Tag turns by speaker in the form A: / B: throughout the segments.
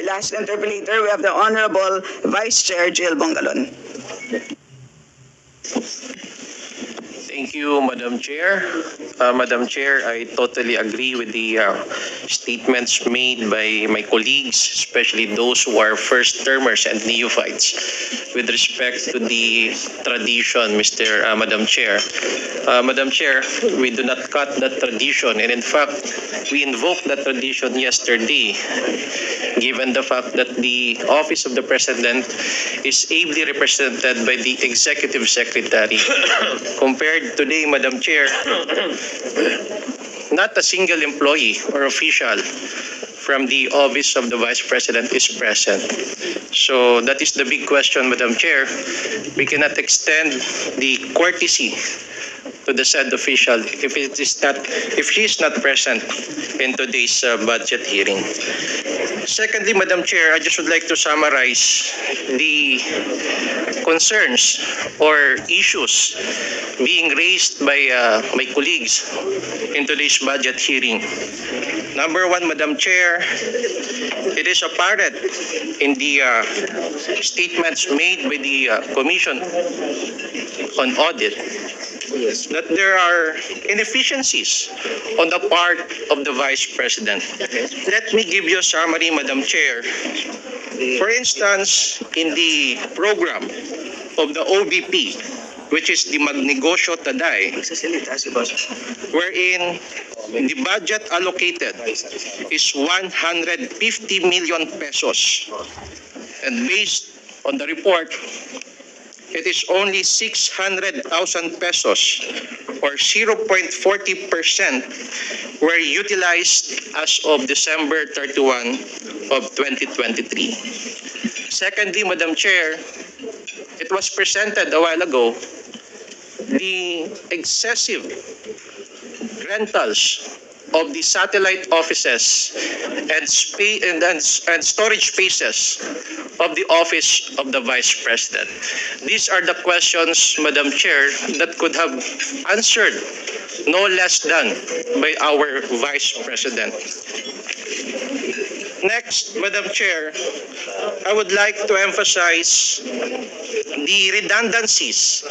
A: last interpolator, we have the Honorable Vice Chair Jill Bongalon.
B: Thank you, Madam Chair. Madam Chair, I totally agree with the statements made by my colleagues, especially those who are first-termers and neophytes, with respect to the tradition, Madam Chair. Madam Chair, we do not cut that tradition, and in fact, we invoked that tradition yesterday, given the fact that the Office of the President is ably represented by the Executive Secretary. Compared today, Madam Chair, not a single employee or official from the Office of the Vice President is present. So that is the big question, Madam Chair. We cannot extend the courtesy to the said official if she is not present in today's budget hearing. Secondly, Madam Chair, I just would like to summarize the concerns or issues being raised by my colleagues in today's budget hearing. Number one, Madam Chair, it is apparent in the statements made by the Commission on Audit that there are inefficiencies on the part of the Vice President. Let me give you a summary, Madam Chair. For instance, in the program of the OVP, which is the Magnegosyo Taday, wherein the budget allocated is 150 million pesos. And based on the report, it is only 600,000 pesos or 0.40% were utilized as of December 31 of 2023. Secondly, Madam Chair, it was presented a while ago the excessive rentals of the satellite offices and storage spaces of the Office of the Vice President. These are the questions, Madam Chair, that could have answered no less than by our Vice President. Next, Madam Chair, I would like to emphasize the redundancies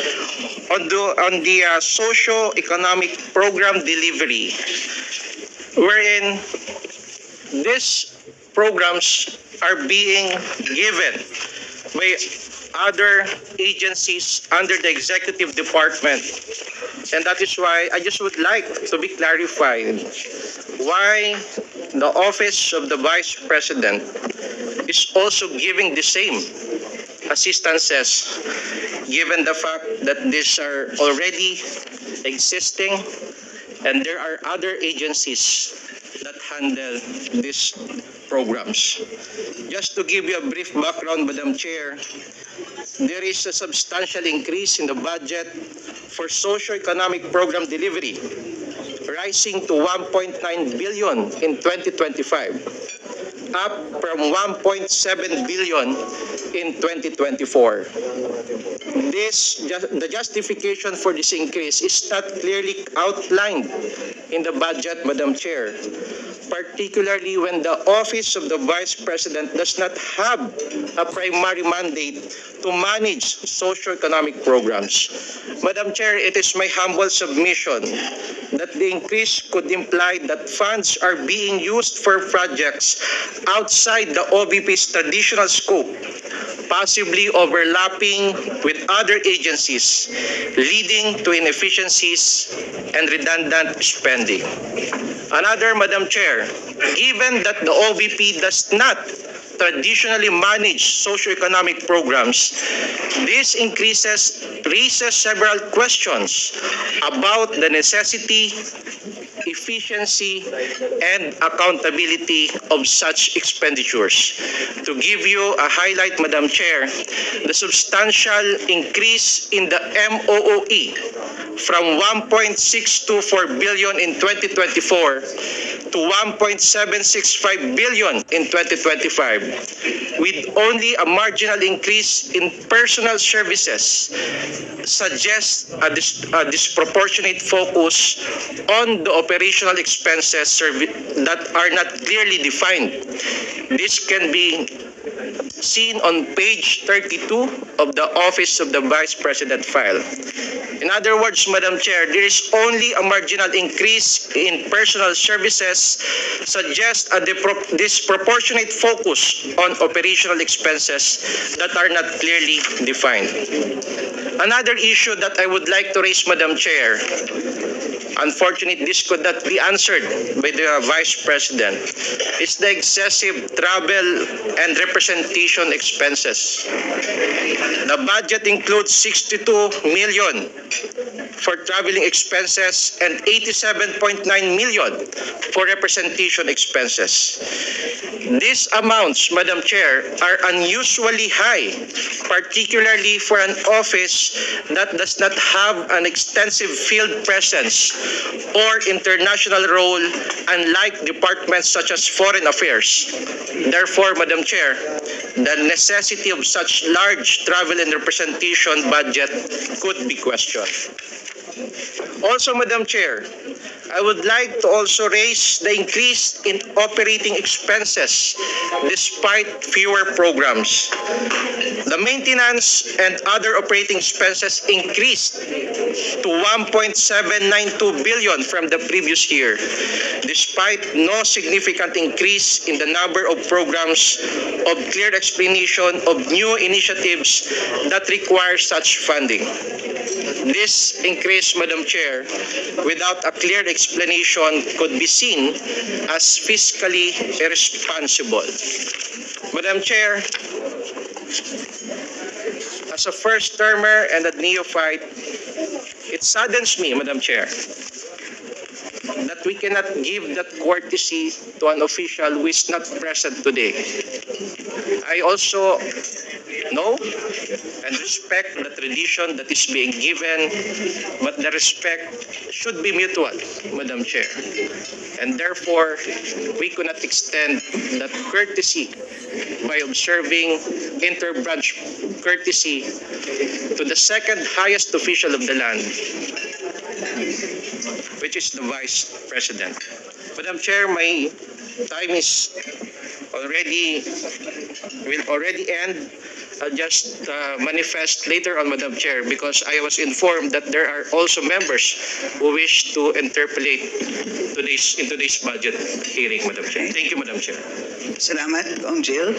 B: on the socio-economic program delivery, wherein these programs are being given by other agencies under the executive department. And that is why I just would like to be clarified why the Office of the Vice President is also giving the same assistances, given the fact that these are already existing and there are other agencies that handle these programs. Just to give you a brief background, Madam Chair, there is a substantial increase in the budget for socio-economic program delivery, rising to 1.9 billion in 2025, up from 1.7 billion in 2024. The justification for this increase is not clearly outlined in the budget, Madam Chair, particularly when the Office of the Vice President does not have a primary mandate to manage socio-economic programs. Madam Chair, it is my humble submission that the increase could imply that funds are being used for projects outside the OVP's traditional scope, possibly overlapping with other agencies, leading to inefficiencies and redundant spending. Another, Madam Chair, given that the OVP does not traditionally manage socio-economic programs, this raises several questions about the necessity, efficiency, and accountability of such expenditures. To give you a highlight, Madam Chair, the substantial increase in the MOOE from 1.624 billion in 2024 to 1.765 billion in 2025, with only a marginal increase in personal services, suggests a disproportionate focus on the operational expenses that are not clearly defined. This can be seen on page 32 of the Office of the Vice President file. In other words, Madam Chair, there is only a marginal increase in personal services, suggests a disproportionate focus on operational expenses that are not clearly defined. Another issue that I would like to raise, Madam Chair, unfortunately, this could not be answered by the Vice President, is the excessive travel and representation expenses. The budget includes 62 million for traveling expenses and 87.9 million for representation expenses. These amounts, Madam Chair, are unusually high, particularly for an office that does not have an extensive field presence or international role, unlike departments such as Foreign Affairs. Therefore, Madam Chair, the necessity of such large travel and representation budget could be questioned. Also, Madam Chair, I would like to also raise the increase in operating expenses despite fewer programs. The maintenance and other operating expenses increased to 1.792 billion from the previous year, despite no significant increase in the number of programs of clear explanation of new initiatives that require such funding. This increase, Madam Chair, without a clear explanation could be seen as fiscally irresponsible. Madam Chair, as a first-termer and a neophyte, it saddens me, Madam Chair, that we cannot give that courtesy to an official who is not present today. I also know and respect the tradition that is being given, but the respect should be mutual, Madam Chair. And therefore, we cannot extend that courtesy by observing inter-branch courtesy to the second highest official of the land, which is the Vice President. Madam Chair, my time is will already end. I'll just manifest later on, Madam Chair, because I was informed that there are also members who wish to interpolate in today's budget hearing, Madam Chair. Thank you, Madam Chair.
A: Salamat, Kong Jill.